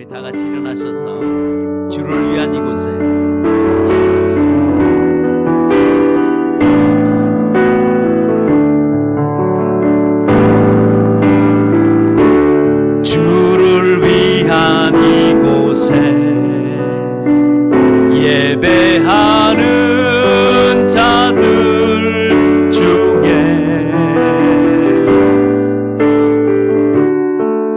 우리 다 같이 일어나셔서 주를 위한 이곳에 주를 위한 이곳에 예배하는 자들 중에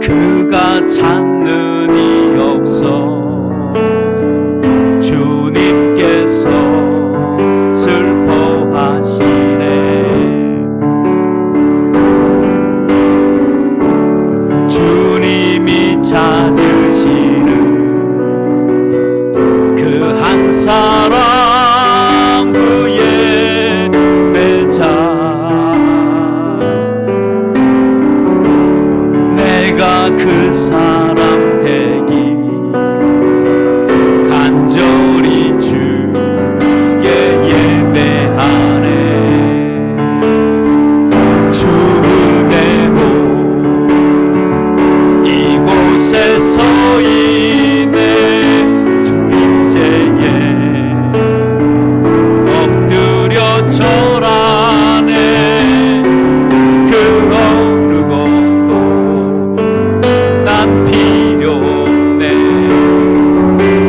그가 찾는 이 없어 주님께서 슬퍼하시네. 주님이 찾으시는 그 한 사람 그의 배자 내가 그 사람 되기 간절히 주께 예배하네. 주 그대로 이곳에 서 있네. 주 임재에 엎드려 절하네. 그 어느 것도 난 필요 없네.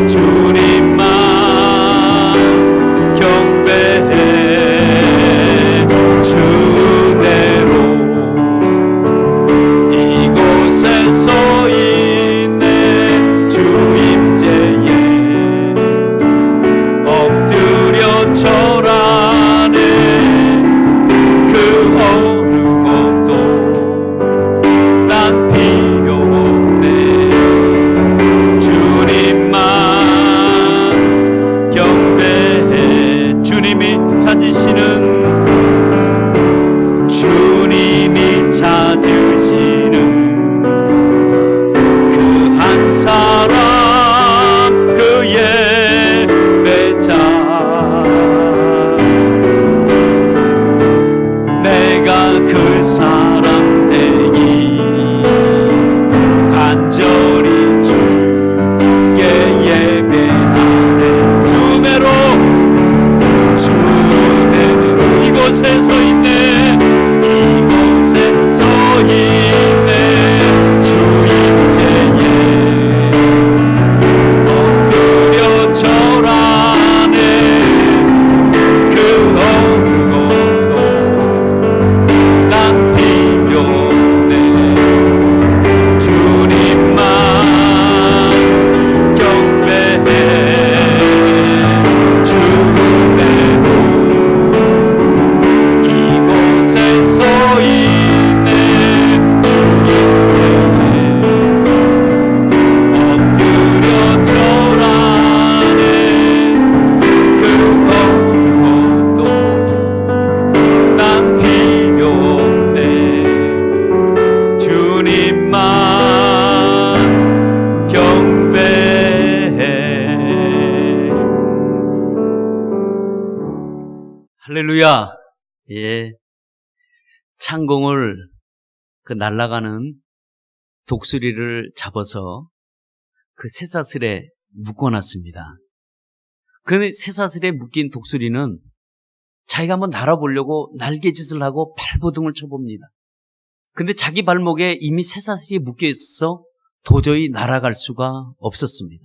주님만 경배해. 주대로 이곳에 서 있네. 주 임재에 엎드려 절하네. 그 어느 것도 난 필요 없네. 주님만 경배해. 주님이 찾으시는 그 한 사람 그의 배자 내가 그 사람 되기 간절히 주께 예배하네. 주대로 이곳에 서 있네. 이곳에 서 있네. 주 임재에 엎드려 절하네. 그 어느 것도 난 필요 없네. 주님만 경배해. 주 그대로 이곳에 서 있네. 주 임재에 엎드려 절하네. 그 어느 것도 난 필요 없네. 주님만 경배해. 할렐루야. 예. 창공을 그 날아가는 독수리를 잡아서 그 쇠사슬에 묶어놨습니다. 그 쇠사슬에 묶인 독수리는 자기가 한번 날아보려고 날개짓을 하고 발버둥을 쳐봅니다. 근데 자기 발목에 이미 쇠사슬이 묶여 있어서 도저히 날아갈 수가 없었습니다.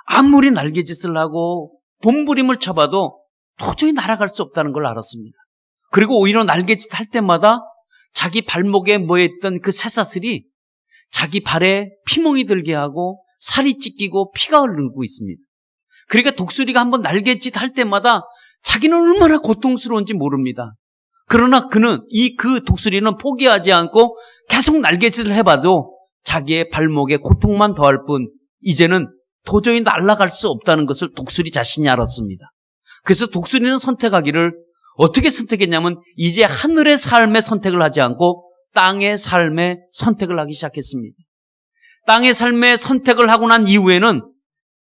아무리 날개짓을 하고 몸부림을 쳐봐도 도저히 날아갈 수 없다는 걸 알았습니다. 그리고 오히려 날개짓 할 때마다 자기 발목에 모여있던 그 쇠사슬이 자기 발에 피멍이 들게 하고 살이 찢기고 피가 흐르고 있습니다. 그러니까 독수리가 한번 날개짓 할 때마다 자기는 얼마나 고통스러운지 모릅니다. 그러나 그는 그 독수리는 포기하지 않고 계속 날개짓을 해봐도 자기의 발목에 고통만 더할 뿐 이제는 도저히 날아갈 수 없다는 것을 독수리 자신이 알았습니다. 그래서 독수리는 선택하기를 어떻게 선택했냐면 이제 하늘의 삶의 선택을 하지 않고 땅의 삶의 선택을 하기 시작했습니다. 땅의 삶의 선택을 하고 난 이후에는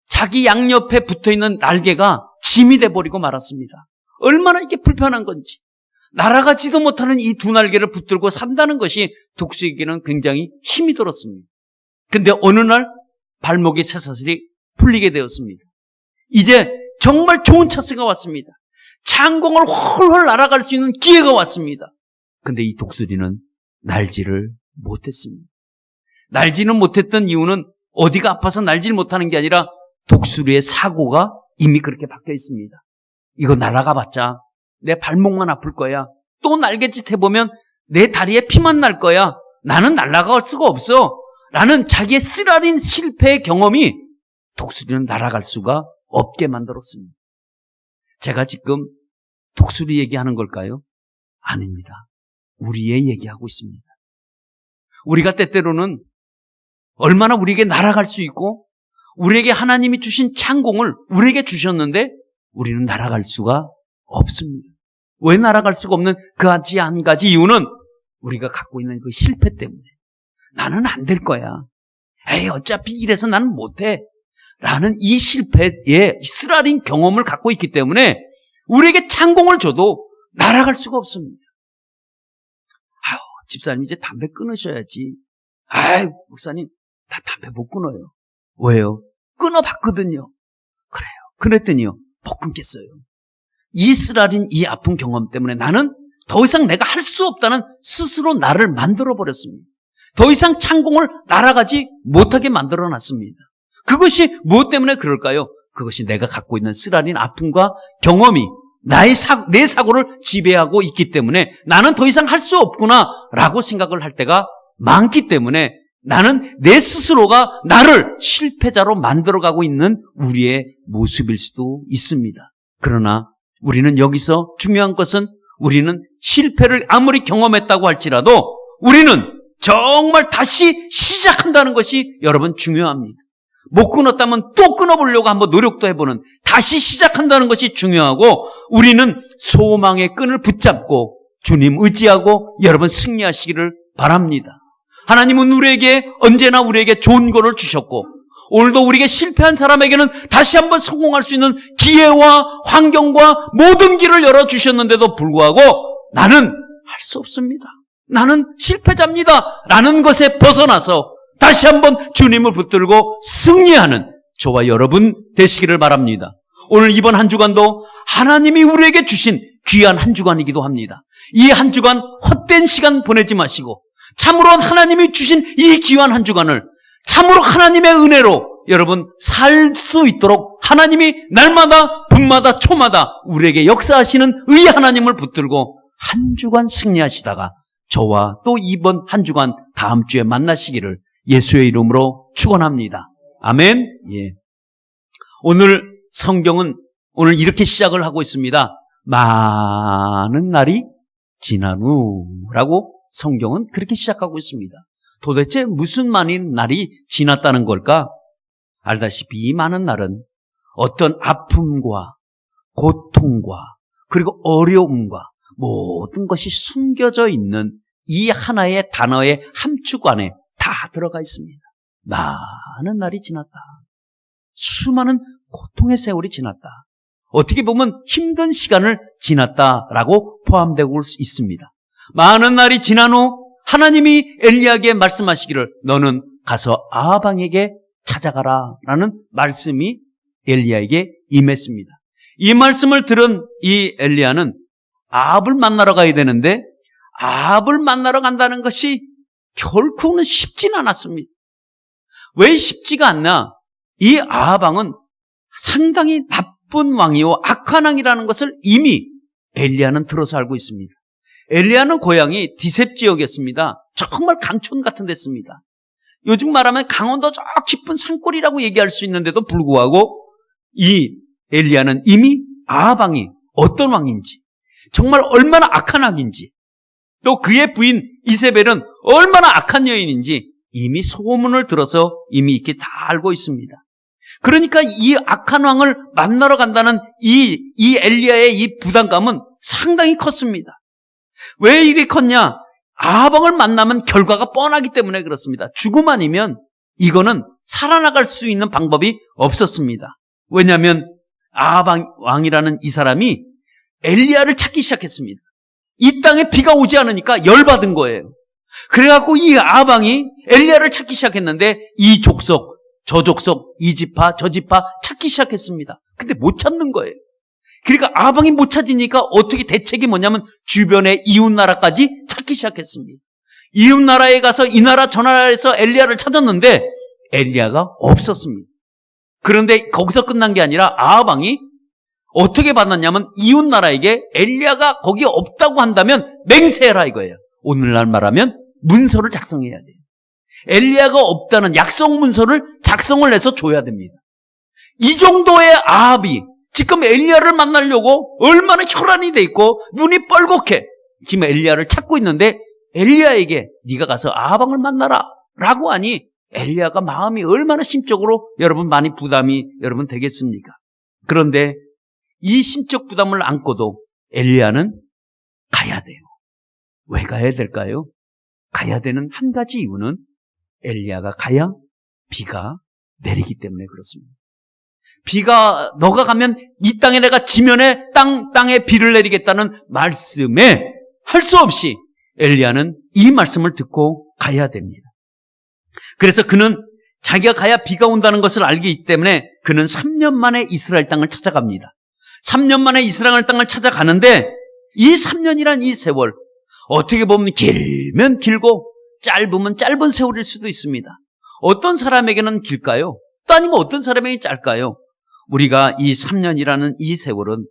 자기 양옆에 붙어있는 날개가 짐이 돼버리고 말았습니다. 얼마나 이게 불편한 건지. 날아가지도 못하는 이 두 날개를 붙들고 산다는 것이 독수리에게는 굉장히 힘이 들었습니다. 근데 어느 날 발목의 쇠사슬이 풀리게 되었습니다. 이제 정말 좋은 찬스가 왔습니다. 창공을 훨훨 날아갈 수 있는 기회가 왔습니다. 근데 이 독수리는 날지를 못했습니다. 날지는 못했던 이유는 어디가 아파서 날지를 못하는 게 아니라 독수리의 사고가 이미 그렇게 박혀 있습니다. 이거 날아가 봤자 내 발목만 아플 거야. 또 날갯짓 해보면 내 다리에 피만 날 거야. 나는 날아갈 수가 없어. 라는 자기의 쓰라린 실패의 경험이 독수리는 날아갈 수가 없게 만들었습니다. 제가 지금 독수리 얘기하는 걸까요? 아닙니다. 우리의 얘기하고 있습니다. 우리가 때때로는 얼마나 우리에게 날아갈 수 있고 우리에게 하나님이 주신 창공을 우리에게 주셨는데 우리는 날아갈 수가 없습니다. 왜 날아갈 수가 없는 그 한 가지 이유는 우리가 갖고 있는 그 실패 때문에 나는 안 될 거야. 에이 어차피 이래서 나는 못해. 라는 이 실패의 쓰라린 경험을 갖고 있기 때문에 우리에게 창공을 줘도 날아갈 수가 없습니다. 아유 집사님 이제 담배 끊으셔야지. 아유 목사님 다 담배 못 끊어요. 왜요? 끊어봤거든요. 그래요. 그랬더니요 못 끊겠어요. 이 쓰라린 이 아픈 경험 때문에 나는 더 이상 내가 할 수 없다는 스스로 나를 만들어버렸습니다. 더 이상 창공을 날아가지 못하게 만들어놨습니다. 그것이 무엇 때문에 그럴까요? 그것이 내가 갖고 있는 쓰라린 아픔과 경험이 내 사고를 지배하고 있기 때문에 나는 더 이상 할 수 없구나 라고 생각을 할 때가 많기 때문에 나는 내 스스로가 나를 실패자로 만들어가고 있는 우리의 모습일 수도 있습니다. 그러나 우리는 여기서 중요한 것은 우리는 실패를 아무리 경험했다고 할지라도 우리는 정말 다시 시작한다는 것이 여러분 중요합니다. 못 끊었다면 또 끊어보려고 한번 노력도 해보는 다시 시작한다는 것이 중요하고 우리는 소망의 끈을 붙잡고 주님 의지하고 여러분 승리하시기를 바랍니다. 하나님은 언제나 우리에게 좋은 거를 주셨고 오늘도 우리에게 실패한 사람에게는 다시 한번 성공할 수 있는 기회와 환경과 모든 길을 열어주셨는데도 불구하고 나는 할 수 없습니다. 나는 실패자입니다. 라는 것에 벗어나서 다시 한번 주님을 붙들고 승리하는 저와 여러분 되시기를 바랍니다. 오늘 이번 한 주간도 하나님이 우리에게 주신 귀한 한 주간이기도 합니다. 이 한 주간 헛된 시간 보내지 마시고 참으로 하나님이 주신 이 귀한 한 주간을 참으로 하나님의 은혜로 여러분 살 수 있도록 하나님이 날마다 분마다 초마다 우리에게 역사하시는 의 하나님을 붙들고 한 주간 승리하시다가 저와 또 이번 한 주간 다음 주에 만나시기를 예수의 이름으로 축원합니다. 아멘. 예. 오늘 성경은 오늘 이렇게 시작을 하고 있습니다. 많은 날이 지난 후라고 성경은 그렇게 시작하고 있습니다. 도대체 무슨 많은 날이 지났다는 걸까? 알다시피 이 많은 날은 어떤 아픔과 고통과 그리고 어려움과 모든 것이 숨겨져 있는 이 하나의 단어의 함축 안에 다 들어가 있습니다. 많은 날이 지났다. 수많은 고통의 세월이 지났다. 어떻게 보면 힘든 시간을 지났다라고 포함되고 있습니다. 많은 날이 지난 후 하나님이 엘리야에게 말씀하시기를 너는 가서 아합왕에게 찾아가라 라는 말씀이 엘리야에게 임했습니다. 이 말씀을 들은 이 엘리야는 아합을 만나러 가야 되는데 아합을 만나러 간다는 것이 결코는 쉽진 않았습니다. 왜 쉽지가 않나? 이 아합왕은 상당히 나쁜 왕이요 악한 왕이라는 것을 이미 엘리야는 들어서 알고 있습니다. 엘리야는 고향이 디셉 지역이었습니다. 정말 강촌 같은 데였습니다. 요즘 말하면 강원도 저 깊은 산골이라고 얘기할 수 있는데도 불구하고 이 엘리야는 이미 아합 왕이 어떤 왕인지 정말 얼마나 악한 왕인지 또 그의 부인 이세벨은 얼마나 악한 여인인지 이미 소문을 들어서 이미 이렇게 다 알고 있습니다. 그러니까 이 악한 왕을 만나러 간다는 이 엘리야의 이 부담감은 상당히 컸습니다. 왜 이리 컸냐? 아합 왕을 만나면 결과가 뻔하기 때문에 그렇습니다. 죽음 아니면 이거는 살아나갈 수 있는 방법이 없었습니다. 왜냐하면 아합 왕이라는 이 사람이 엘리야를 찾기 시작했습니다. 이 땅에 비가 오지 않으니까 열받은 거예요. 그래갖고 이 아합 왕이 엘리야를 찾기 시작했는데 이 족속 저 족속, 이 지파, 저 지파 찾기 시작했습니다. 근데 못 찾는 거예요. 그러니까 아방이 못 찾으니까 어떻게 대책이 뭐냐면 주변의 이웃 나라까지 찾기 시작했습니다. 이웃 나라에 가서 이 나라 저 나라에서 엘리야를 찾았는데 엘리야가 없었습니다. 그런데 거기서 끝난 게 아니라 아방이 어떻게 받았냐면 이웃 나라에게 엘리야가 거기 없다고 한다면 맹세해라 이거예요. 오늘날 말하면 문서를 작성해야 돼요. 엘리야가 없다는 약속 문서를 작성을 해서 줘야 됩니다. 이 정도의 아합이 지금 엘리야를 만나려고 얼마나 혈안이 돼 있고 눈이 뻘겋게 지금 엘리야를 찾고 있는데 엘리야에게 네가 가서 아합왕을 만나라 라고 하니 엘리야가 마음이 얼마나 심적으로 여러분 많이 부담이 여러분 되겠습니까? 그런데 이 심적 부담을 안고도 엘리야는 가야 돼요. 왜 가야 될까요? 가야 되는 한 가지 이유는 엘리야가 가야 비가 내리기 때문에 그렇습니다. 비가 너가 가면 이 땅에 내가 지면에 땅에 비를 내리겠다는 말씀에 할 수 없이 엘리야는 이 말씀을 듣고 가야 됩니다. 그래서 그는 자기가 가야 비가 온다는 것을 알기 때문에 그는 3년 만에 이스라엘 땅을 찾아갑니다. 3년 만에 이스라엘 땅을 찾아가는데 이 3년이란 이 세월 어떻게 보면 길면 길고 짧으면 짧은 세월일 수도 있습니다. 어떤 사람에게는 길까요? 또 아니면 어떤 사람에게 짧까요? 우리가 이 3년이라는 이 세월은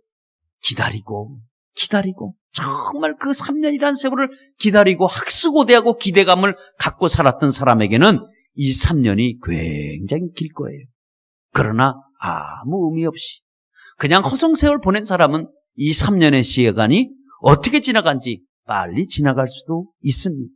기다리고 정말 그 3년이라는 세월을 기다리고 학수고대하고 기대감을 갖고 살았던 사람에게는 이 3년이 굉장히 길 거예요. 그러나 아무 의미 없이 그냥 허송세월 보낸 사람은 이 3년의 시간이 어떻게 지나간지 빨리 지나갈 수도 있습니다.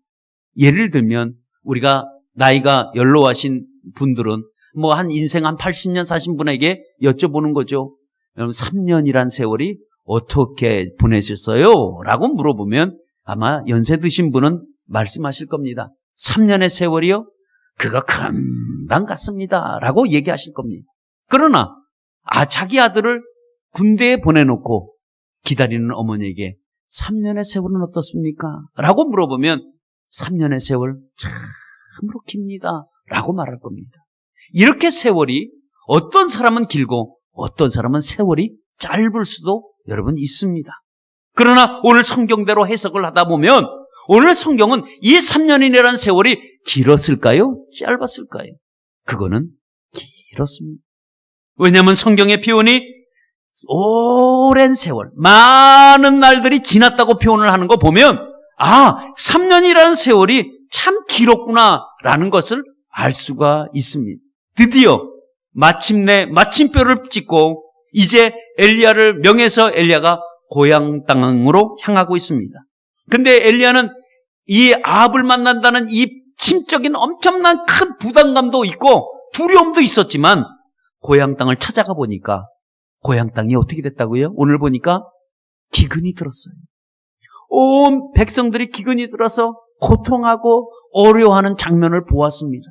예를 들면 우리가 나이가 연로하신 분들은 뭐 한 인생 한 80년 사신 분에게 여쭤보는 거죠. 여러분 3년이란 세월이 어떻게 보내셨어요? 라고 물어보면 아마 연세 드신 분은 말씀하실 겁니다. 3년의 세월이요? 그거 금방 갔습니다. 라고 얘기하실 겁니다. 그러나 자기 아들을 군대에 보내놓고 기다리는 어머니에게 3년의 세월은 어떻습니까? 라고 물어보면 3년의 세월 참으로 깁니다. 라고 말할 겁니다. 이렇게 세월이 어떤 사람은 길고 어떤 사람은 세월이 짧을 수도 여러분 있습니다. 그러나 오늘 성경대로 해석을 하다 보면 오늘 성경은 이 3년이라는 세월이 길었을까요? 짧았을까요? 그거는 길었습니다. 왜냐하면 성경의 표현이 오랜 세월, 많은 날들이 지났다고 표현을 하는 거 보면 3년이라는 세월이 참 길었구나라는 것을 알 수가 있습니다. 드디어 마침내 마침표를 찍고 이제 엘리야를 명해서 엘리야가 고향 땅으로 향하고 있습니다. 근데 엘리야는 이 아합을 만난다는 이 심적인 엄청난 큰 부담감도 있고 두려움도 있었지만 고향 땅을 찾아가 보니까 고향 땅이 어떻게 됐다고요? 오늘 보니까 기근이 들었어요. 온 백성들이 기근이 들어서 고통하고 어려워하는 장면을 보았습니다.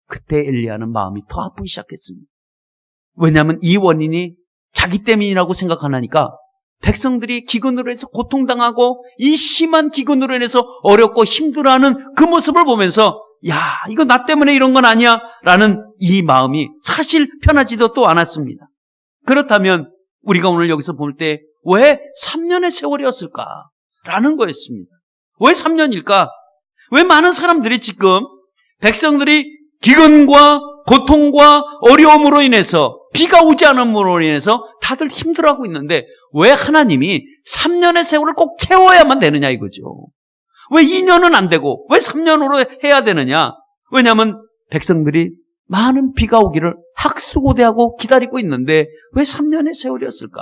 그때 엘리야는 마음이 더 아프기 시작했습니다. 왜냐하면 이 원인이 자기 때문이라고 생각하니까 백성들이 기근으로 해서 고통당하고 이 심한 기근으로 인해서 어렵고 힘들어하는 그 모습을 보면서 이거 나 때문에 이런 건 아니야 라는 이 마음이 사실 편하지도 또 않았습니다. 그렇다면 우리가 오늘 여기서 볼 때 왜 3년의 세월이었을까 라는 거였습니다. 왜 3년일까? 왜 많은 사람들이 지금 백성들이 기근과 고통과 어려움으로 인해서 비가 오지 않음으로 인해서 다들 힘들어하고 있는데 왜 하나님이 3년의 세월을 꼭 채워야만 되느냐 이거죠. 왜 2년은 안 되고 왜 3년으로 해야 되느냐? 왜냐하면 백성들이 많은 비가 오기를 학수고대하고 기다리고 있는데 왜 3년의 세월이었을까?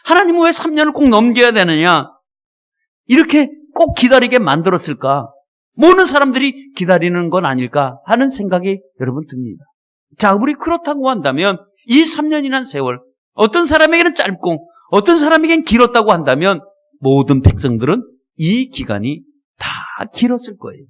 하나님은 왜 3년을 꼭 넘겨야 되느냐? 이렇게 꼭 기다리게 만들었을까? 모든 사람들이 기다리는 건 아닐까 하는 생각이 여러분 듭니다. 자, 우리 그렇다고 한다면 이 3년이라는 세월 어떤 사람에게는 짧고 어떤 사람에게는 길었다고 한다면 모든 백성들은 이 기간이 다 길었을 거예요.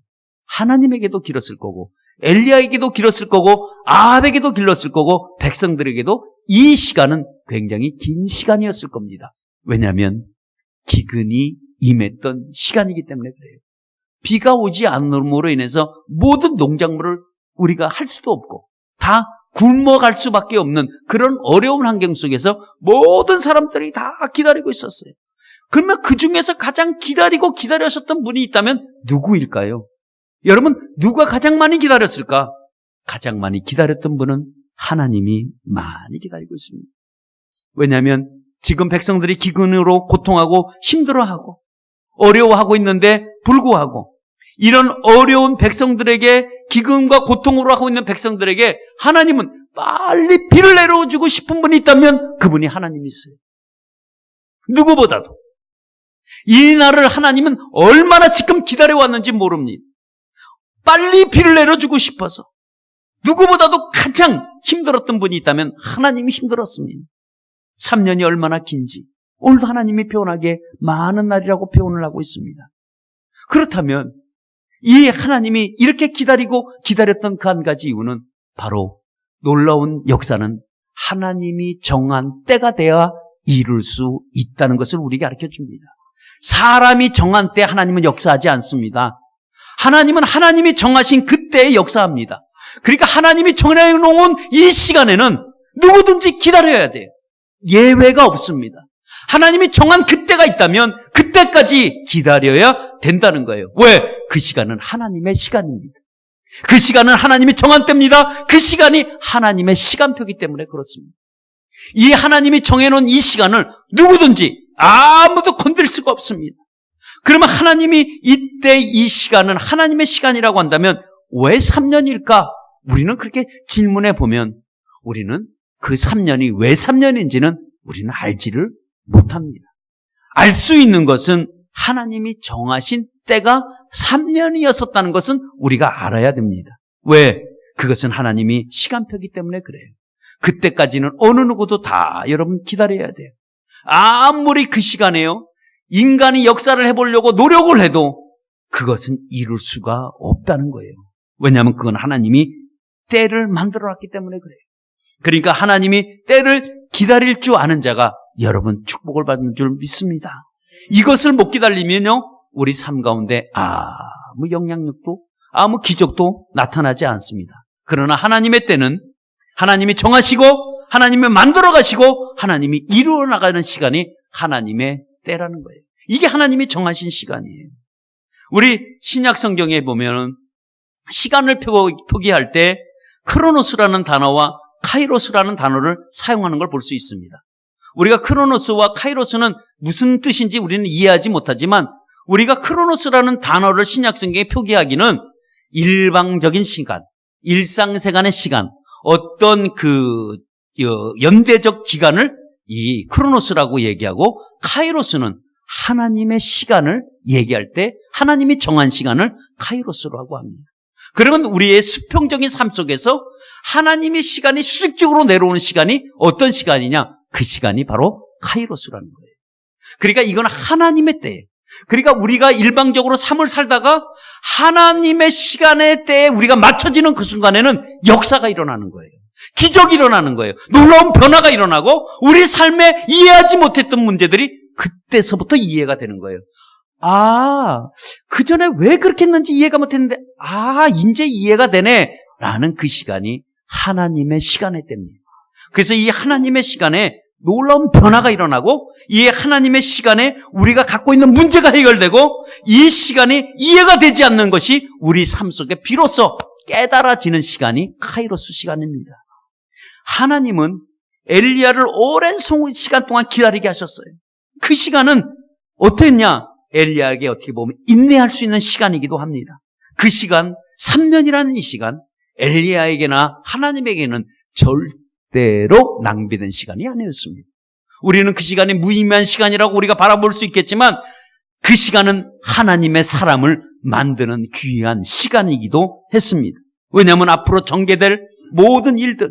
하나님에게도 길었을 거고 엘리야에게도 길었을 거고 아합에게도 길었을 거고 백성들에게도 이 시간은 굉장히 긴 시간이었을 겁니다. 왜냐하면 기근이 임했던 시간이기 때문에 그래요. 비가 오지 않음으로 인해서 모든 농작물을 우리가 할 수도 없고 다 굶어갈 수밖에 없는 그런 어려운 환경 속에서 모든 사람들이 다 기다리고 있었어요. 그러면 그 중에서 가장 기다리셨던 분이 있다면 누구일까요? 여러분, 누가 가장 많이 기다렸을까? 가장 많이 기다렸던 분은 하나님이 많이 기다리고 있습니다. 왜냐하면 지금 백성들이 기근으로 고통하고 힘들어하고 어려워하고 있는데 불구하고 이런 어려운 백성들에게 기근과 고통으로 하고 있는 백성들에게 하나님은 빨리 비를 내려주고 싶은 분이 있다면 그분이 하나님이세요. 누구보다도. 이 날을 하나님은 얼마나 지금 기다려왔는지 모릅니다. 빨리 비를 내려주고 싶어서 누구보다도 가장 힘들었던 분이 있다면 하나님이 힘들었습니다. 3년이 얼마나 긴지 오늘도 하나님이 표현하기에 많은 날이라고 표현을 하고 있습니다. 그렇다면 이 하나님이 이렇게 기다렸던 그 한 가지 이유는 바로 놀라운 역사는 하나님이 정한 때가 돼야 이룰 수 있다는 것을 우리에게 가르쳐줍니다. 사람이 정한 때 하나님은 역사하지 않습니다. 하나님은 하나님이 정하신 그때에 역사합니다. 그러니까 하나님이 정해놓은 이 시간에는 누구든지 기다려야 돼요. 예외가 없습니다. 하나님이 정한 그때가 있다면 그때까지 기다려야 된다는 거예요. 왜? 그 시간은 하나님의 시간입니다. 그 시간은 하나님이 정한 때입니다. 그 시간이 하나님의 시간표이기 때문에 그렇습니다. 이 하나님이 정해놓은 이 시간을 누구든지 아무도 건들 수가 없습니다. 그러면 하나님이 이때 이 시간은 하나님의 시간이라고 한다면 왜 3년일까? 우리는 그렇게 질문해 보면 우리는 그 3년이 왜 3년인지는 우리는 알지를 못합니다. 알 수 있는 것은 하나님이 정하신 때가 3년이었었다는 것은 우리가 알아야 됩니다. 왜? 그것은 하나님이 시간표이기 때문에 그래요. 그때까지는 어느 누구도 다 여러분 기다려야 돼요. 아무리 그 시간에요 인간이 역사를 해보려고 노력을 해도 그것은 이룰 수가 없다는 거예요. 왜냐하면 그건 하나님이 때를 만들어놨기 때문에 그래요. 그러니까 하나님이 때를 기다릴 줄 아는 자가 여러분 축복을 받는 줄 믿습니다. 이것을 못 기다리면요 우리 삶 가운데 아무 영향력도 아무 기적도 나타나지 않습니다. 그러나 하나님의 때는 하나님이 정하시고 하나님이 만들어 가시고 하나님이 이루어 나가는 시간이 하나님의 때라는 거예요. 이게 하나님이 정하신 시간이에요. 우리 신약 성경에 보면은 시간을 표기할 때 크로노스라는 단어와 카이로스라는 단어를 사용하는 걸 볼 수 있습니다. 우리가 크로노스와 카이로스는 무슨 뜻인지 우리는 이해하지 못하지만 우리가 크로노스라는 단어를 신약 성경에 표기하기는 일방적인 시간, 일상생활의 시간, 어떤 그 연대적 기간을 이 크로노스라고 얘기하고 카이로스는 하나님의 시간을 얘기할 때 하나님이 정한 시간을 카이로스라고 합니다. 그러면 우리의 수평적인 삶 속에서 하나님의 시간이 수직적으로 내려오는 시간이 어떤 시간이냐? 그 시간이 바로 카이로스라는 거예요. 그러니까 이건 하나님의 때예요. 그러니까 우리가 일방적으로 삶을 살다가 하나님의 시간의 때에 우리가 맞춰지는 그 순간에는 역사가 일어나는 거예요. 기적이 일어나는 거예요. 놀라운 변화가 일어나고 우리 삶에 이해하지 못했던 문제들이 그때서부터 이해가 되는 거예요. 그전에 왜 그렇게 했는지 이해가 못했는데 이제 이해가 되네 라는 그 시간이 하나님의 시간의 때입니다. 그래서 이 하나님의 시간에 놀라운 변화가 일어나고 이 하나님의 시간에 우리가 갖고 있는 문제가 해결되고 이 시간이 이해가 되지 않는 것이 우리 삶 속에 비로소 깨달아지는 시간이 카이로스 시간입니다. 하나님은 엘리야를 오랜 시간 동안 기다리게 하셨어요. 그 시간은 어땠냐? 엘리야에게 어떻게 보면 인내할 수 있는 시간이기도 합니다. 그 시간 3년이라는 이 시간 엘리야에게나 하나님에게는 절대로 낭비된 시간이 아니었습니다. 우리는 그 시간이 무의미한 시간이라고 우리가 바라볼 수 있겠지만 그 시간은 하나님의 사람을 만드는 귀한 시간이기도 했습니다. 왜냐하면 앞으로 전개될 모든 일들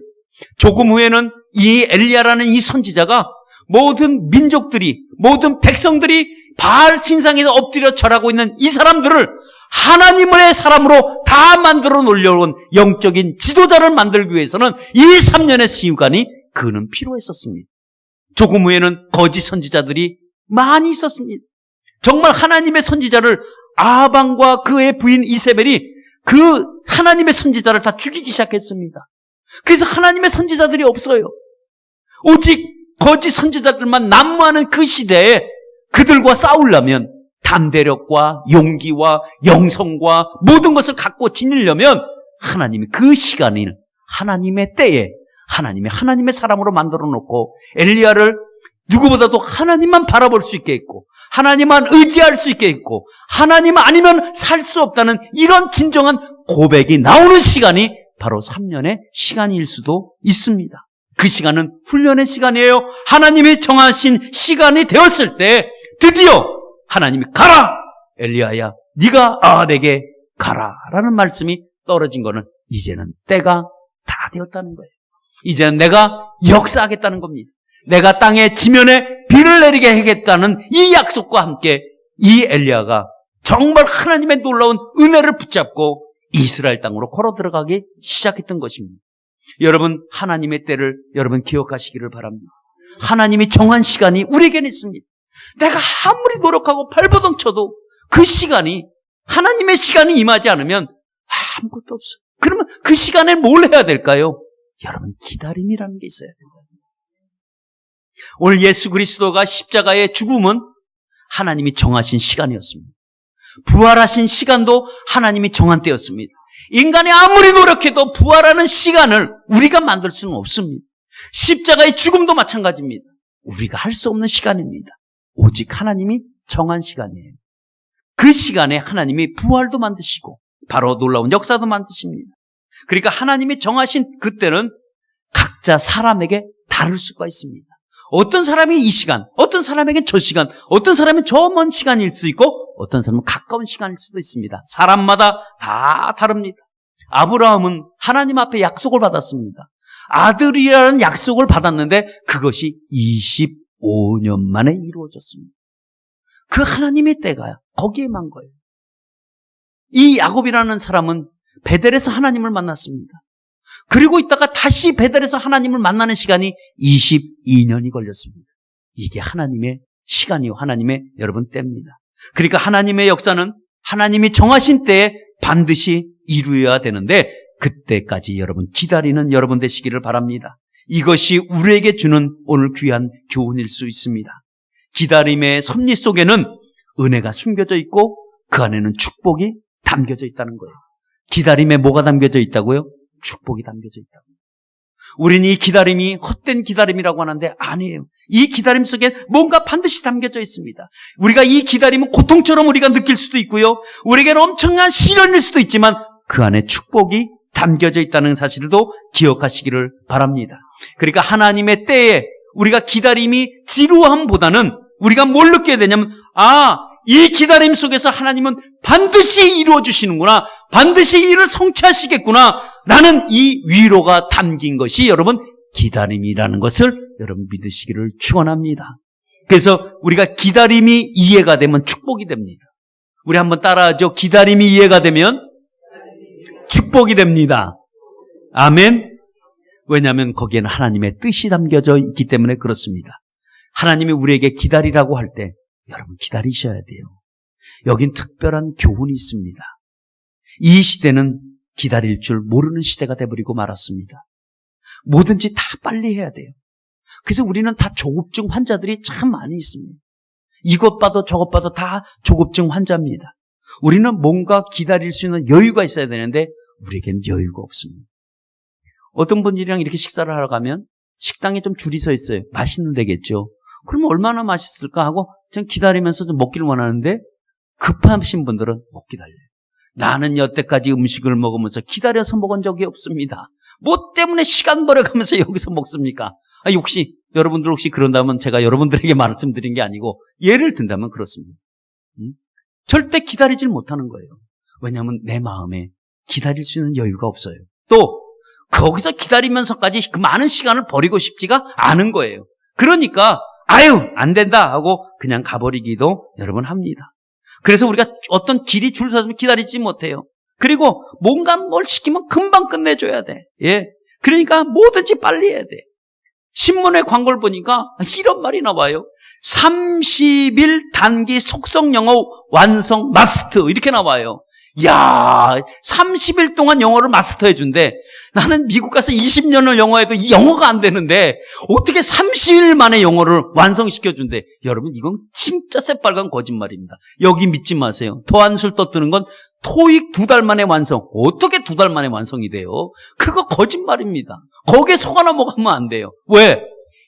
조금 후에는 이 엘리야라는 이 선지자가 모든 민족들이 모든 백성들이 바알 신상에서 엎드려 절하고 있는 이 사람들을 하나님의 사람으로 다 만들어 놓으려는 영적인 지도자를 만들기 위해서는 이 3년의 시간이 그는 필요했었습니다. 조금 후에는 거짓 선지자들이 많이 있었습니다. 정말 하나님의 선지자를 아방과 그의 부인 이세벨이 그 하나님의 선지자를 다 죽이기 시작했습니다. 그래서 하나님의 선지자들이 없어요. 오직 거짓 선지자들만 난무하는 그 시대에 그들과 싸우려면 담대력과 용기와 영성과 모든 것을 갖고 지니려면 하나님이 그 시간을 하나님의 때에 하나님의 사람으로 만들어 놓고 엘리야를 누구보다도 하나님만 바라볼 수 있게 했고 하나님만 의지할 수 있게 했고 하나님 아니면 살 수 없다는 이런 진정한 고백이 나오는 시간이 바로 3년의 시간일 수도 있습니다. 그 시간은 훈련의 시간이에요. 하나님이 정하신 시간이 되었을 때 드디어 하나님이 가라! 엘리야야 네가 아합에게 가라! 라는 말씀이 떨어진 거는 이제는 때가 다 되었다는 거예요. 이제는 내가 역사하겠다는 겁니다. 내가 땅의 지면에 비를 내리게 하겠다는 이 약속과 함께 이 엘리야가 정말 하나님의 놀라운 은혜를 붙잡고 이스라엘 땅으로 걸어 들어가기 시작했던 것입니다. 여러분, 하나님의 때를 여러분 기억하시기를 바랍니다. 하나님이 정한 시간이 우리에게는 있습니다. 내가 아무리 노력하고 발버둥 쳐도 그 시간이 하나님의 시간이 임하지 않으면 아무것도 없어요. 그러면 그 시간에 뭘 해야 될까요? 여러분, 기다림이라는 게 있어야 돼요. 오늘 예수 그리스도가 십자가의 죽음은 하나님이 정하신 시간이었습니다. 부활하신 시간도 하나님이 정한 때였습니다. 인간이 아무리 노력해도 부활하는 시간을 우리가 만들 수는 없습니다. 십자가의 죽음도 마찬가지입니다. 우리가 할 수 없는 시간입니다. 오직 하나님이 정한 시간이에요. 그 시간에 하나님이 부활도 만드시고 바로 놀라운 역사도 만드십니다. 그러니까 하나님이 정하신 그때는 각자 사람에게 다를 수가 있습니다. 어떤 사람이 이 시간, 어떤 사람에겐 저 시간, 어떤 사람은 저 먼 시간일 수 있고 어떤 사람은 가까운 시간일 수도 있습니다. 사람마다 다 다릅니다. 아브라함은 하나님 앞에 약속을 받았습니다. 아들이라는 약속을 받았는데 그것이 25년 만에 이루어졌습니다. 그 하나님의 때가 거기에만 거예요. 이 야곱이라는 사람은 베델에서 하나님을 만났습니다. 그리고 있다가 다시 베델에서 하나님을 만나는 시간이 22년이 걸렸습니다. 이게 하나님의 시간이요. 하나님의 여러분 때입니다. 그러니까 하나님의 역사는 하나님이 정하신 때에 반드시 이루어야 되는데 그때까지 여러분 기다리는 여러분 되시기를 바랍니다. 이것이 우리에게 주는 오늘 귀한 교훈일 수 있습니다. 기다림의 섭리 속에는 은혜가 숨겨져 있고 그 안에는 축복이 담겨져 있다는 거예요. 기다림에 뭐가 담겨져 있다고요? 축복이 담겨져 있다고. 우리는 이 기다림이 헛된 기다림이라고 하는데 아니에요. 이 기다림 속에 뭔가 반드시 담겨져 있습니다. 우리가 이 기다림은 고통처럼 우리가 느낄 수도 있고요. 우리에게는 엄청난 시련일 수도 있지만 그 안에 축복이 담겨져 있다는 사실도 기억하시기를 바랍니다. 그러니까 하나님의 때에 우리가 기다림이 지루함보다는 우리가 뭘 느껴야 되냐면 이 기다림 속에서 하나님은 반드시 이루어 주시는구나. 반드시 이를 성취하시겠구나. 라는 이 위로가 담긴 것이 여러분 기다림이라는 것을 여러분 믿으시기를 축원합니다. 그래서 우리가 기다림이 이해가 되면 축복이 됩니다. 우리 한번 따라하죠. 기다림이 이해가 되면 축복이 됩니다. 아멘. 왜냐하면 거기에는 하나님의 뜻이 담겨져 있기 때문에 그렇습니다. 하나님이 우리에게 기다리라고 할 때 여러분 기다리셔야 돼요. 여긴 특별한 교훈이 있습니다. 이 시대는 기다릴 줄 모르는 시대가 돼버리고 말았습니다. 뭐든지 다 빨리 해야 돼요. 그래서 우리는 다 조급증 환자들이 참 많이 있습니다. 이것 봐도 저것 봐도 다 조급증 환자입니다. 우리는 뭔가 기다릴 수 있는 여유가 있어야 되는데 우리에겐 여유가 없습니다. 어떤 분들이랑 이렇게 식사를 하러 가면 식당에 좀 줄이 서 있어요. 맛있는 데겠죠. 그러면 얼마나 맛있을까 하고 전 기다리면서 좀 먹기를 원하는데 급하신 분들은 못 기다려요. 나는 여태까지 음식을 먹으면서 기다려서 먹은 적이 없습니다. 뭐 때문에 시간 버려가면서 여기서 먹습니까? 여러분들 혹시 그런다면 제가 여러분들에게 말씀드린 게 아니고 예를 든다면 그렇습니다. 절대 기다리질 못하는 거예요. 왜냐하면 내 마음에 기다릴 수 있는 여유가 없어요. 또 거기서 기다리면서까지 그 많은 시간을 버리고 싶지가 않은 거예요. 그러니까 안 된다 하고 그냥 가버리기도 여러분 합니다. 그래서 우리가 어떤 길이 줄 서서 기다리지 못해요. 그리고 뭔가 뭘 시키면 금방 끝내줘야 돼. 그러니까 뭐든지 빨리 해야 돼. 신문의 광고를 보니까 이런 말이 나와요. 30일 단기 속성 영어 완성 마스트 이렇게 나와요. 야, 30일 동안 영어를 마스터해 준대. 나는 미국 가서 20년을 영어해도 이 영어가 안 되는데 어떻게 30일 만에 영어를 완성시켜 준대. 여러분, 이건 진짜 새빨간 거짓말입니다. 여기 믿지 마세요. 더한술 떠뜨는 건 토익 2달 만에 완성. 어떻게 2달 만에 완성이 돼요? 그거 거짓말입니다. 거기에 속 하나 먹으면 안 돼요. 왜?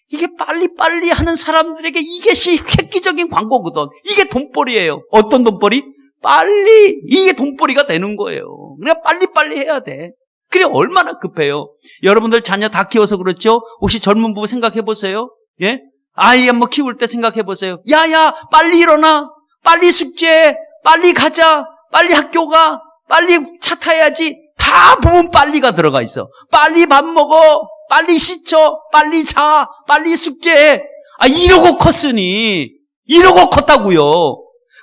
이게 빨리빨리 하는 사람들에게 이것이 획기적인 광고거든. 이게 돈벌이에요. 어떤 돈벌이? 빨리 이게 돈벌이가 되는 거예요. 그러니까 빨리빨리 해야 돼. 그래 얼마나 급해요. 여러분들 자녀 다 키워서 그렇죠? 혹시 젊은 부부 생각해 보세요. 예? 아이 한번 키울 때 생각해 보세요. 야야 빨리 일어나. 빨리 숙제해. 빨리 가자. 빨리 학교 가. 빨리 차 타야지. 다 보면 빨리가 들어가 있어. 빨리 밥 먹어. 빨리 씻어. 빨리 자. 빨리 숙제해. 아 이러고 컸으니 이러고 컸다고요.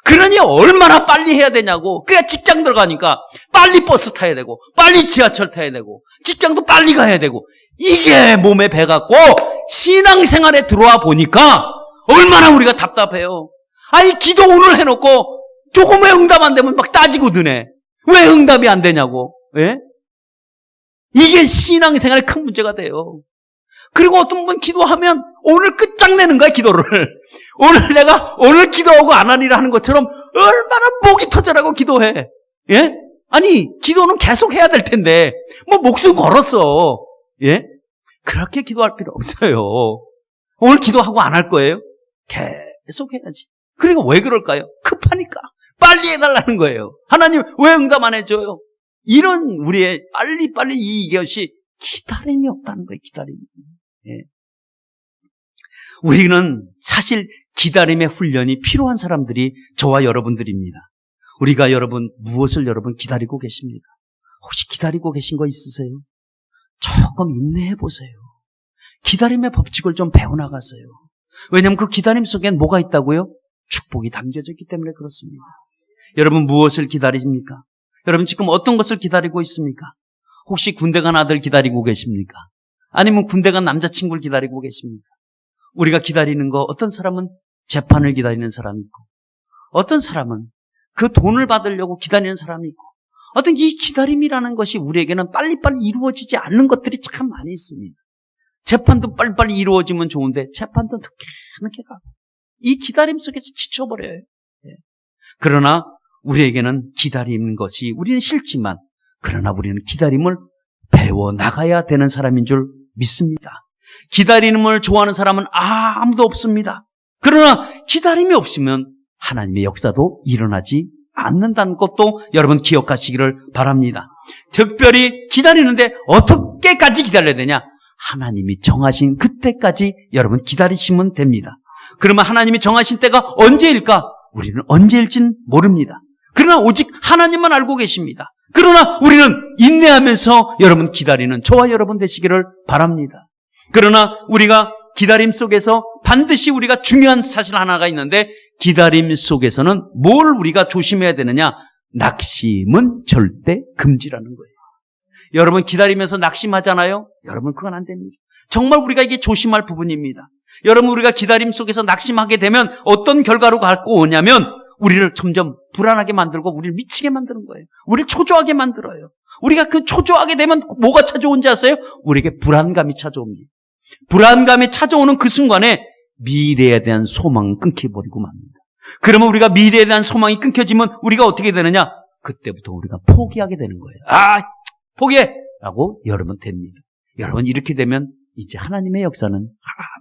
그러니 얼마나 빨리 해야 되냐고. 그래야 직장 들어가니까 빨리 버스 타야 되고 빨리 지하철 타야 되고 직장도 빨리 가야 되고 이게 몸에 배갖고 신앙생활에 들어와 보니까 얼마나 우리가 답답해요. 아니 기도 오늘 해놓고 조금의 응답 안 되면 막 따지고 드네. 왜 응답이 안 되냐고. 예? 이게 신앙생활에 큰 문제가 돼요. 그리고 어떤 분 기도하면 오늘 끝장내는 거야 기도를. 오늘 내가 오늘 기도하고 안 하니라 하는 것처럼 얼마나 목이 터져라고 기도해. 예? 아니 기도는 계속 해야 될 텐데 뭐 목숨 걸었어. 예? 그렇게 기도할 필요 없어요. 오늘 기도하고 안 할 거예요? 계속 해야지. 그리고 왜 그럴까요? 급하니까 빨리 해달라는 거예요. 하나님 왜 응답 안 해줘요? 이런 우리의 빨리빨리 이것이 기다림이 없다는 거예요. 기다림이. 예. 우리는 사실 기다림의 훈련이 필요한 사람들이 저와 여러분들입니다. 우리가 여러분 무엇을 여러분 기다리고 계십니까? 혹시 기다리고 계신 거 있으세요? 조금 인내해 보세요. 기다림의 법칙을 좀 배워나가세요. 왜냐하면 그 기다림 속엔 뭐가 있다고요? 축복이 담겨져 있기 때문에 그렇습니다. 여러분 무엇을 기다리십니까? 여러분 지금 어떤 것을 기다리고 있습니까? 혹시 군대 간 아들 기다리고 계십니까? 아니면 군대 간 남자친구를 기다리고 계십니까? 우리가 기다리는 거 어떤 사람은 재판을 기다리는 사람이 있고 어떤 사람은 그 돈을 받으려고 기다리는 사람이 있고 어떤 이 기다림이라는 것이 우리에게는 빨리빨리 이루어지지 않는 것들이 참 많이 있습니다. 재판도 빨리빨리 이루어지면 좋은데 재판도 늦게 가고 이 기다림 속에서 지쳐버려요. 그러나 우리에게는 기다리는 것이 우리는 싫지만 그러나 우리는 기다림을 배워나가야 되는 사람인 줄 믿습니다. 기다림을 좋아하는 사람은 아무도 없습니다. 그러나 기다림이 없으면 하나님의 역사도 일어나지 않는다는 것도 여러분 기억하시기를 바랍니다. 특별히 기다리는데 어떻게까지 기다려야 되냐? 하나님이 정하신 그때까지 여러분 기다리시면 됩니다. 그러면 하나님이 정하신 때가 언제일까? 우리는 언제일진 모릅니다. 그러나 오직 하나님만 알고 계십니다. 그러나 우리는 인내하면서 여러분 기다리는 저와 여러분 되시기를 바랍니다. 그러나 우리가 기다림 속에서 반드시 우리가 중요한 사실 하나가 있는데 기다림 속에서는 뭘 우리가 조심해야 되느냐? 낙심은 절대 금지라는 거예요. 여러분 기다리면서 낙심하잖아요? 여러분 그건 안 됩니다. 정말 우리가 이게 조심할 부분입니다. 여러분 우리가 기다림 속에서 낙심하게 되면 어떤 결과로 갖고 오냐면 우리를 점점 불안하게 만들고 우리를 미치게 만드는 거예요. 우리를 초조하게 만들어요. 우리가 그 초조하게 되면 뭐가 찾아온지 아세요? 우리에게 불안감이 찾아옵니다. 불안감이 찾아오는 그 순간에 미래에 대한 소망은 끊겨버리고 맙니다. 그러면 우리가 미래에 대한 소망이 끊겨지면 우리가 어떻게 되느냐? 그때부터 우리가 포기하게 되는 거예요. 아, 포기해! 라고 여러분 됩니다. 여러분 이렇게 되면 이제 하나님의 역사는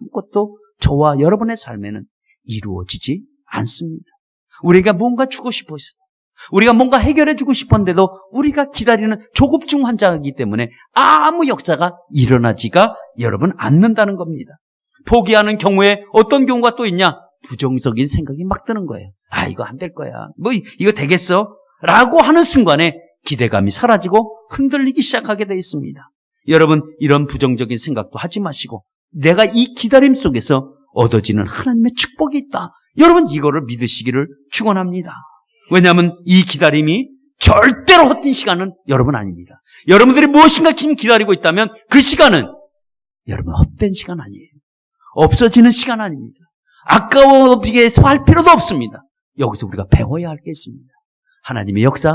아무것도 저와 여러분의 삶에는 이루어지지 않습니다. 우리가 뭔가 주고 싶어서 우리가 뭔가 해결해 주고 싶었는데도 우리가 기다리는 조급증 환자이기 때문에 아무 역사가 일어나지가 여러분 않는다는 겁니다. 포기하는 경우에 어떤 경우가 또 있냐? 부정적인 생각이 막 드는 거예요. 아 이거 안 될 거야. 뭐 이거 되겠어? 라고 하는 순간에 기대감이 사라지고 흔들리기 시작하게 되어 있습니다. 여러분 이런 부정적인 생각도 하지 마시고 내가 이 기다림 속에서 얻어지는 하나님의 축복이 있다. 여러분 이거를 믿으시기를 축원합니다. 왜냐하면 이 기다림이 절대로 헛된 시간은 여러분 아닙니다. 여러분들이 무엇인가 지금 기다리고 있다면 그 시간은 여러분 헛된 시간 아니에요. 없어지는 시간 아닙니다. 아까워지게 할 필요도 없습니다. 여기서 우리가 배워야 할 게 있습니다. 하나님의 역사,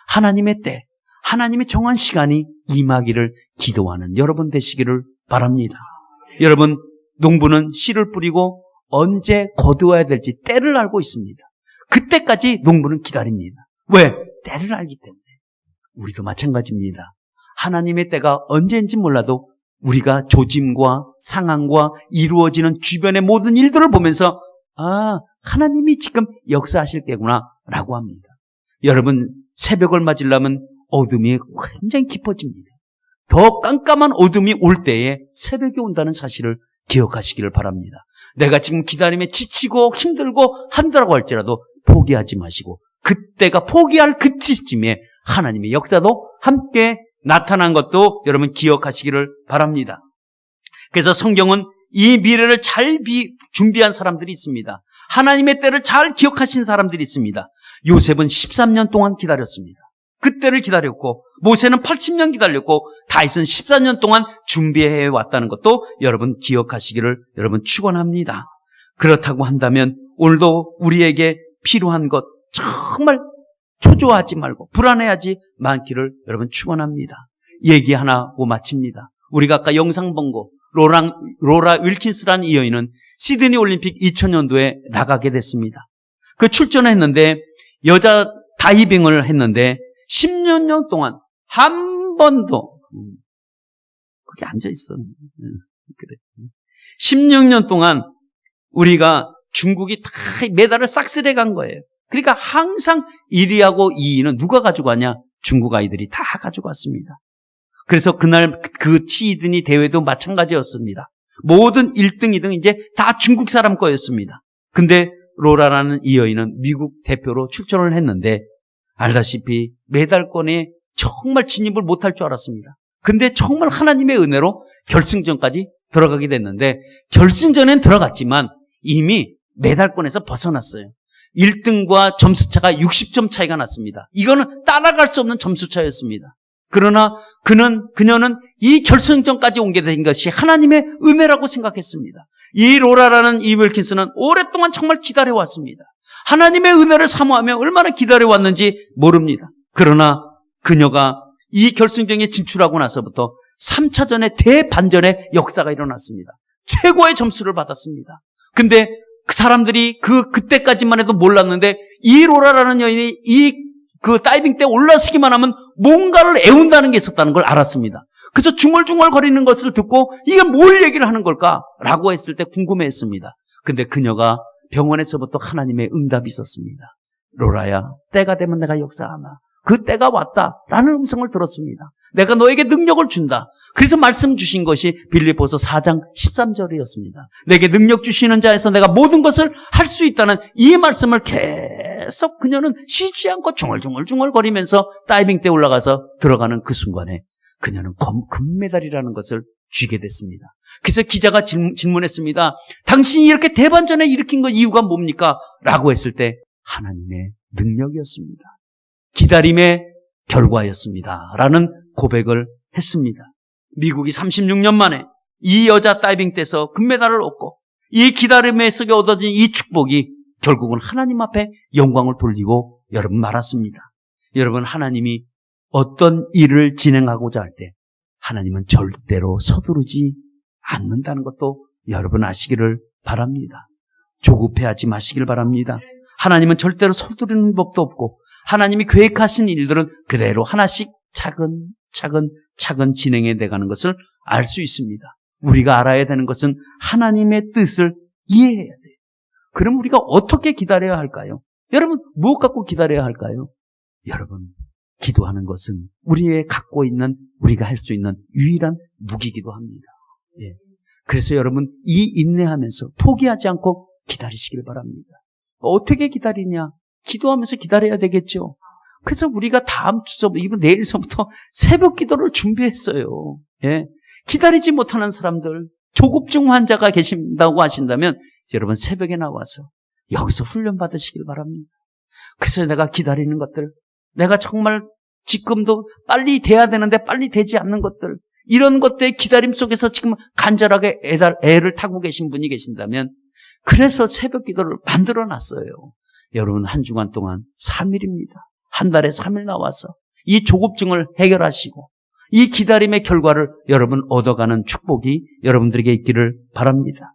하나님의 때, 하나님의 정한 시간이 임하기를 기도하는 여러분 되시기를 바랍니다. 여러분, 농부는 씨를 뿌리고 언제 거두어야 될지 때를 알고 있습니다. 그때까지 농부는 기다립니다. 왜? 때를 알기 때문에. 우리도 마찬가지입니다. 하나님의 때가 언제인지 몰라도 우리가 조짐과 상황과 이루어지는 주변의 모든 일들을 보면서 하나님이 지금 역사하실 때구나 라고 합니다. 여러분, 새벽을 맞으려면 어둠이 굉장히 깊어집니다. 더 깜깜한 어둠이 올 때에 새벽이 온다는 사실을 기억하시기를 바랍니다. 내가 지금 기다림에 지치고 힘들고 한다고 할지라도 포기하지 마시고 그때가 포기할 그 시점에 하나님의 역사도 함께 나타난 것도 여러분 기억하시기를 바랍니다. 그래서 성경은 이 미래를 잘 준비한 사람들이 있습니다. 하나님의 때를 잘 기억하신 사람들이 있습니다. 요셉은 13년 동안 기다렸습니다. 그때를 기다렸고 모세는 80년 기다렸고 다윗은 14년 동안 준비해 왔다는 것도 여러분 기억하시기를 여러분 축원합니다. 그렇다고 한다면 오늘도 우리에게 필요한 것 정말 초조하지 말고 불안해하지 않기를 여러분 축원합니다. 얘기 하나 하고 마칩니다. 우리가 아까 영상 본 거 로라 윌킨스라는 이 여인은 시드니 올림픽 2000년도에 나가게 됐습니다. 그 출전했는데 여자 다이빙을 했는데 10년 동안 한 번도 거기 앉아있어. 그래. 16년 동안 우리가 중국이 다 메달을 싹쓸이 간 거예요. 그러니까 항상 1위하고 2위는 누가 가져가냐? 중국 아이들이 다 가져갔습니다. 그래서 그날 그 시드니 대회도 마찬가지였습니다. 모든 1등, 2등 이제 다 중국 사람 거였습니다. 근데 로라라는 이 여인은 미국 대표로 출전을 했는데 알다시피 메달권에 정말 진입을 못할 줄 알았습니다. 근데 정말 하나님의 은혜로 결승전까지 들어가게 됐는데 결승전엔 들어갔지만 이미 메달권에서 벗어났어요. 1등과 점수차가 60점 차이가 났습니다. 이거는 따라갈 수 없는 점수차였습니다. 그러나 그녀는 이 결승전까지 오게 된 것이 하나님의 은혜라고 생각했습니다. 이 로라라는 이 윌킨스는 오랫동안 정말 기다려왔습니다. 하나님의 은혜를 사모하며 얼마나 기다려왔는지 모릅니다. 그러나 그녀가 이 결승전에 진출하고 나서부터 3차전의 대반전의 역사가 일어났습니다. 최고의 점수를 받았습니다. 근데 그 사람들이 그때까지만 해도 몰랐는데 이 로라라는 여인이 그 다이빙 때 올라서기만 하면 뭔가를 애운다는 게 있었다는 걸 알았습니다. 그래서 중얼중얼 거리는 것을 듣고 이게 뭘 얘기를 하는 걸까라고 했을 때 궁금해했습니다. 근데 그녀가 병원에서부터 하나님의 응답이 있었습니다. 로라야, 때가 되면 내가 역사하나. 그 때가 왔다라는 음성을 들었습니다. 내가 너에게 능력을 준다. 그래서 말씀 주신 것이 빌립보서 4장 13절이었습니다. 내게 능력 주시는 자에서 내가 모든 것을 할 수 있다는 이 말씀을 계속 그녀는 쉬지 않고 중얼중얼거리면서 다이빙 때 올라가서 들어가는 그 순간에 그녀는 금메달이라는 것을 쥐게 됐습니다. 그래서 기자가 질문했습니다. 당신이 이렇게 대반전에 일으킨 그 이유가 뭡니까? 라고 했을 때 하나님의 능력이었습니다. 기다림의 결과였습니다. 라는 고백을 했습니다. 미국이 36년 만에 이 여자 다이빙 때서 금메달을 얻고 이 기다림에 속에 얻어진 이 축복이 결국은 하나님 앞에 영광을 돌리고 여러분 말았습니다. 여러분, 하나님이 어떤 일을 진행하고자 할 때 하나님은 절대로 서두르지 않는다는 것도 여러분 아시기를 바랍니다. 조급해하지 마시길 바랍니다. 하나님은 절대로 서두르는 법도 없고 하나님이 계획하신 일들은 그대로 하나씩 차근 진행해 나가는 것을 알 수 있습니다. 우리가 알아야 되는 것은 하나님의 뜻을 이해해야 돼요. 그럼 우리가 어떻게 기다려야 할까요? 여러분, 무엇 갖고 기다려야 할까요? 여러분, 기도하는 것은 우리의 갖고 있는, 우리가 할 수 있는 유일한 무기이기도 합니다. 예. 그래서 여러분, 이 인내하면서 포기하지 않고 기다리시길 바랍니다. 어떻게 기다리냐? 기도하면서 기다려야 되겠죠. 그래서 우리가 다음 주서, 내일서부터 새벽 기도를 준비했어요. 예. 기다리지 못하는 사람들, 조급증 환자가 계신다고 하신다면 여러분 새벽에 나와서 여기서 훈련 받으시길 바랍니다. 그래서 내가 기다리는 것들, 내가 정말 지금도 빨리 돼야 되는데 빨리 되지 않는 것들, 이런 것들의 기다림 속에서 지금 간절하게 애를 타고 계신 분이 계신다면 그래서 새벽 기도를 만들어 놨어요. 여러분, 한 주간 동안 3일입니다. 한 달에 3일 나와서 이 조급증을 해결하시고 이 기다림의 결과를 여러분 얻어가는 축복이 여러분들에게 있기를 바랍니다.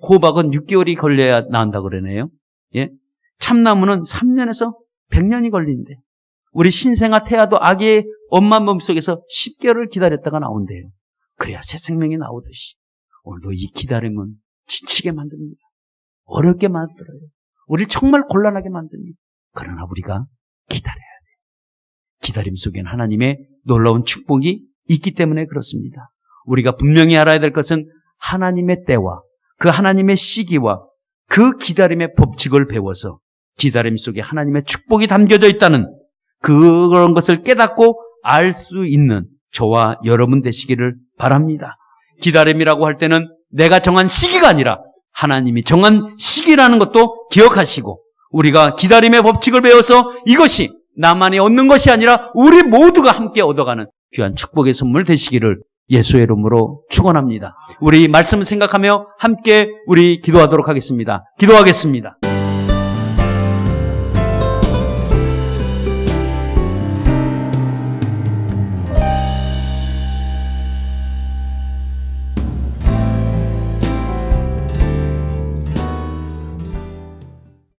호박은 6개월이 걸려야 나온다고 그러네요. 예? 참나무는 3년에서 100년이 걸린대. 우리 신생아 태아도 아기의 엄마 몸속에서 10개월을 기다렸다가 나온대요. 그래야 새 생명이 나오듯이 오늘도 이 기다림은 지치게 만듭니다. 어렵게 만들어요. 우리를 정말 곤란하게 만듭니다. 그러나 우리가 기다려야 돼요. 기다림 속에는 하나님의 놀라운 축복이 있기 때문에 그렇습니다. 우리가 분명히 알아야 될 것은 하나님의 때와 그 하나님의 시기와 그 기다림의 법칙을 배워서 기다림 속에 하나님의 축복이 담겨져 있다는 그런 것을 깨닫고 알 수 있는 저와 여러분 되시기를 바랍니다. 기다림이라고 할 때는 내가 정한 시기가 아니라 하나님이 정한 시기라는 것도 기억하시고 우리가 기다림의 법칙을 배워서 이것이 나만이 얻는 것이 아니라 우리 모두가 함께 얻어가는 귀한 축복의 선물 되시기를 예수의 이름으로 축원합니다. 우리 말씀을 생각하며 함께 우리 기도하도록 하겠습니다. 기도하겠습니다.